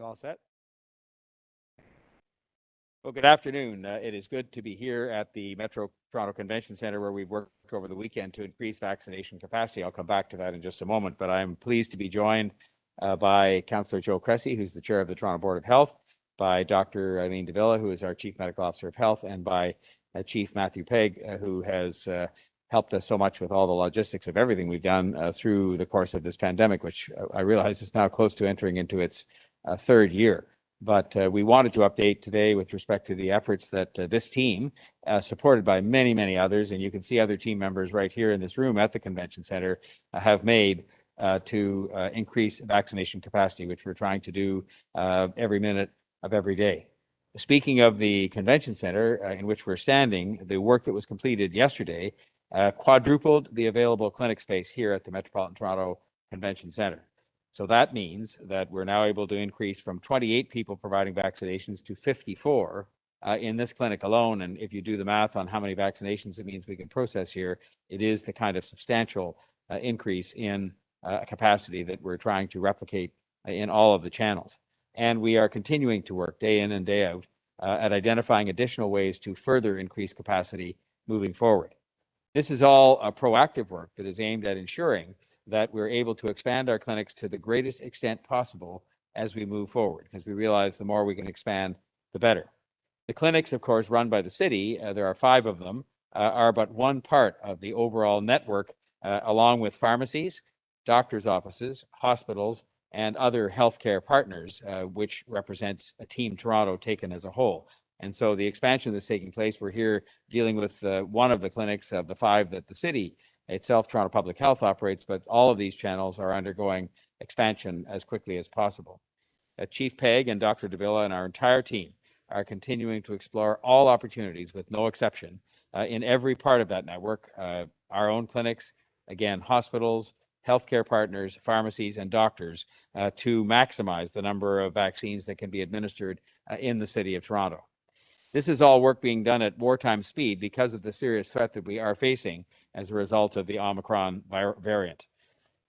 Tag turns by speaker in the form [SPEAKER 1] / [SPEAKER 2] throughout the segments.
[SPEAKER 1] All set? Well, good afternoon. It is good to be here at the Metro Toronto Convention Centre, where we've worked over the weekend to increase vaccination capacity. I'll come back to that in just a moment, but I'm pleased to be joined by Councillor Joe Cressy, who's the chair of the Toronto Board of Health, by Dr. Eileen Davila, who is our Chief Medical Officer of Health, and by Chief Matthew Pegg, who has helped us so much with all the logistics of everything we've done through the course of this pandemic, which I realize is now close to entering into its third year. But we wanted to update today with respect to the efforts that this team, supported by many, many others, and you can see other team members right here in this room at the Convention Centre, have made to increase vaccination capacity, which we're trying to do every minute of every day. Speaking of the Convention Centre in which we're standing, the work that was completed yesterday quadrupled the available clinic space here at the Metropolitan Toronto Convention Centre. So that means that we're now able to increase from 28 people providing vaccinations to 54 in this clinic alone. And if you do the math on how many vaccinations it means we can process here, it is the kind of substantial increase in capacity that we're trying to replicate in all of the channels. And we are continuing to work day in and day out at identifying additional ways to further increase capacity moving forward. This is all proactive work that is aimed at ensuring that we're able to expand our clinics to the greatest extent possible as we move forward, because we realize the more we can expand, the better. The clinics, of course, run by the city, there are 5 of them, are but one part of the overall network, along with pharmacies, doctors' offices, hospitals, and other healthcare partners, which represents a Team Toronto taken as a whole. And so the expansion that's taking place, we're here dealing with one of the clinics of the 5 that the city itself, Toronto Public Health, operates, but all of these channels are undergoing expansion as quickly as possible. Chief Pegg and Dr. Davila and our entire team are continuing to explore all opportunities, with no exception, in every part of that network, our own clinics, again, hospitals, healthcare partners, pharmacies, and doctors, to maximize the number of vaccines that can be administered in the city of Toronto. This is all work being done at wartime speed because of the serious threat that we are facing as a result of the Omicron variant.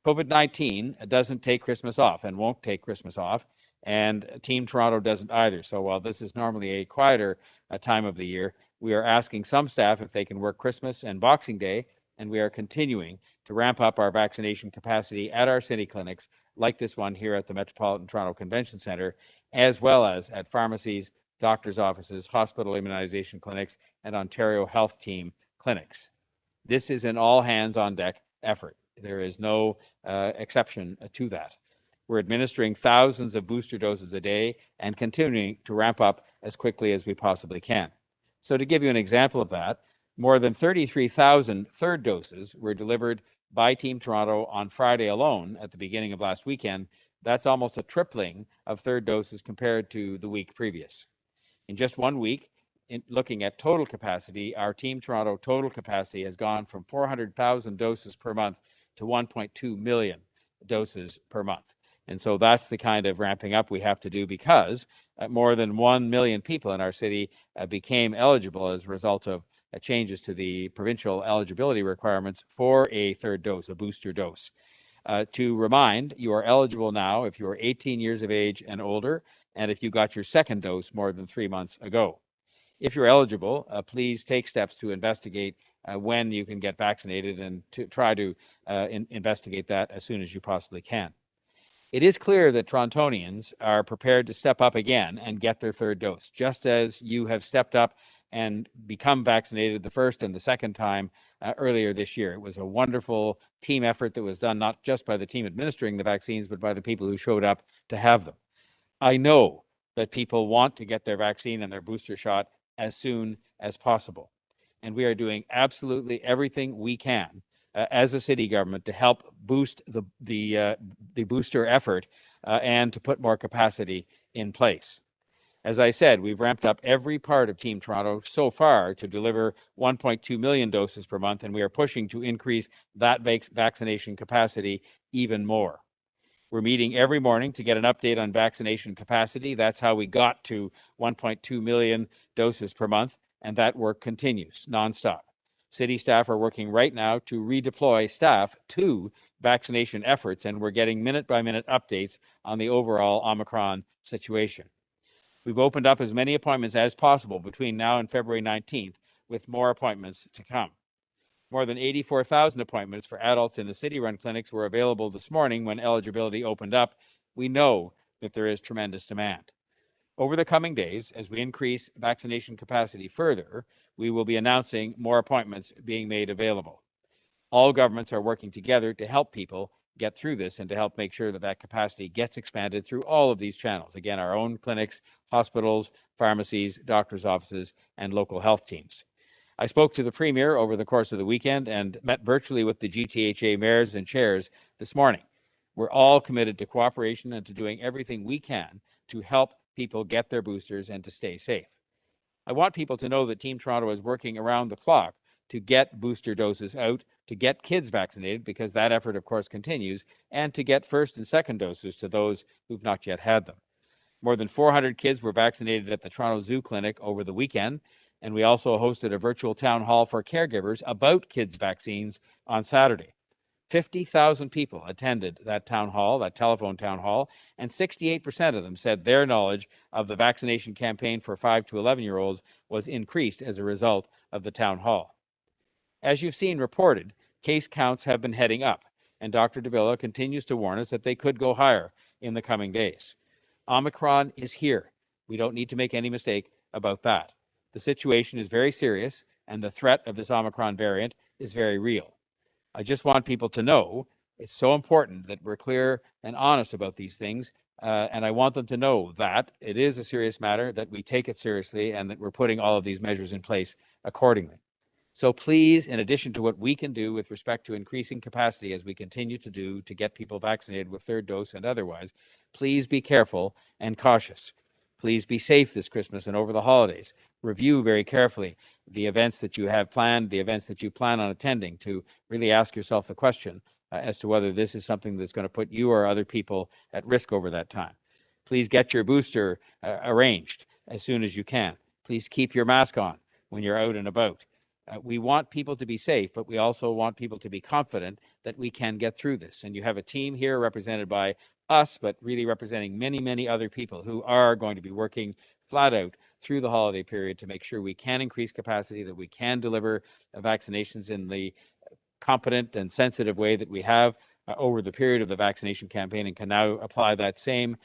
[SPEAKER 1] COVID-19 doesn't take Christmas off and won't take Christmas off, and Team Toronto doesn't either. So while this is normally a quieter time of the year, we are asking some staff if they can work Christmas and Boxing Day, and we are continuing to ramp up our vaccination capacity at our city clinics, like this one here at the Metropolitan Toronto Convention Centre, as well as at pharmacies, doctors' offices, hospital immunization clinics, and Ontario Health Team clinics. This is an all-hands-on-deck effort. There is no exception to that. We're administering thousands of booster doses a day and continuing to ramp up as quickly as we possibly can. So to give you an example of that, more than 33,000 third doses were delivered by Team Toronto on Friday alone at the beginning of last weekend. That's almost a tripling of third doses compared to the week previous. In just 1 week, in looking at total capacity, our Team Toronto total capacity has gone from 400,000 doses per month to 1.2 million doses per month. And so that's the kind of ramping up we have to do, because more than 1 million people in our city became eligible as a result of changes to the provincial eligibility requirements for a third dose, a booster dose. To remind, you are eligible now if you are 18 years of age and older, and if you got your second dose more than 3 months ago. If you're eligible, please take steps to investigate when you can get vaccinated, and to try to investigate that as soon as you possibly can. It is clear that Torontonians are prepared to step up again and get their third dose, just as you have stepped up and become vaccinated the first and the second time earlier this year. It was a wonderful team effort that was done not just by the team administering the vaccines, but by the people who showed up to have them. I know that people want to get their vaccine and their booster shot as soon as possible. And we are doing absolutely everything we can as a city government to help boost the booster effort and to put more capacity in place. As I said, we've ramped up every part of Team Toronto so far to deliver 1.2 million doses per month, and we are pushing to increase that vaccination capacity even more. We're meeting every morning to get an update on vaccination capacity. That's how we got to 1.2 million doses per month, and that work continues nonstop. City staff are working right now to redeploy staff to vaccination efforts, and we're getting minute-by-minute updates on the overall Omicron situation. We've opened up as many appointments as possible between now and February 19th, with more appointments to come. More than 84,000 appointments for adults in the city-run clinics were available this morning when eligibility opened up. We know that there is tremendous demand. Over the coming days, as we increase vaccination capacity further, we will be announcing more appointments being made available. All governments are working together to help people get through this and to help make sure that that capacity gets expanded through all of these channels. Again, our own clinics, hospitals, pharmacies, doctors' offices, and local health teams. I spoke to the Premier over the course of the weekend and met virtually with the GTHA mayors and chairs this morning. We're all committed to cooperation and to doing everything we can to help people get their boosters and to stay safe. I want people to know that Team Toronto is working around the clock to get booster doses out, to get kids vaccinated, because that effort, of course, continues, and to get first and second doses to those who've not yet had them. More than 400 kids were vaccinated at the Toronto Zoo Clinic over the weekend, and we also hosted a virtual town hall for caregivers about kids' vaccines on Saturday. 50,000 people attended that town hall, that telephone town hall, and 68% of them said their knowledge of the vaccination campaign for 5 to 11-year-olds was increased as a result of the town hall. As you've seen reported, case counts have been heading up, and Dr. Davila continues to warn us that they could go higher in the coming days. Omicron is here. We don't need to make any mistake about that. The situation is very serious, and the threat of this Omicron variant is very real. I just want people to know it's so important that we're clear and honest about these things. And I want them to know that it is a serious matter, that we take it seriously, and that we're putting all of these measures in place accordingly. So please, in addition to what we can do with respect to increasing capacity as we continue to do to get people vaccinated with third dose and otherwise, please be careful and cautious. Please be safe this Christmas and over the holidays. Review very carefully the events that you have planned, the events that you plan on attending, to really ask yourself the question as to whether this is something that's going to put you or other people at risk over that time. Please get your booster arranged as soon as you can. Please keep your mask on when you're out and about. We want people to be safe, but we also want people to be confident that we can get through this. And you have a team here represented by us, but really representing many, many other people who are going to be working flat out through the holiday period to make sure we can increase capacity, that we can deliver vaccinations in the competent and sensitive way that we have over the period of the vaccination campaign, and can now apply that same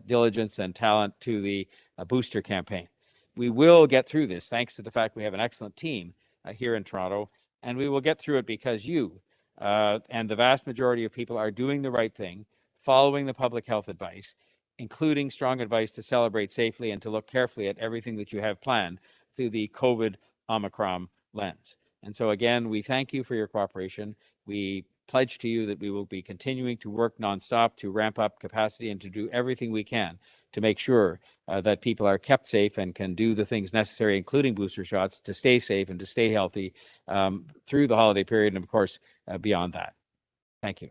[SPEAKER 1] diligence and talent to the booster campaign. We will get through this thanks to the fact we have an excellent team here in Toronto, and we will get through it because you and the vast majority of people are doing the right thing, following the public health advice, including strong advice to celebrate safely and to look carefully at everything that you have planned through the COVID Omicron lens. And so again, we thank you for your cooperation. We pledge to you that we will be continuing to work nonstop to ramp up capacity and to do everything we can to make sure that people are kept safe and can do the things necessary, including booster shots, to stay safe and to stay healthy through the holiday period and, of course, beyond that. Thank you.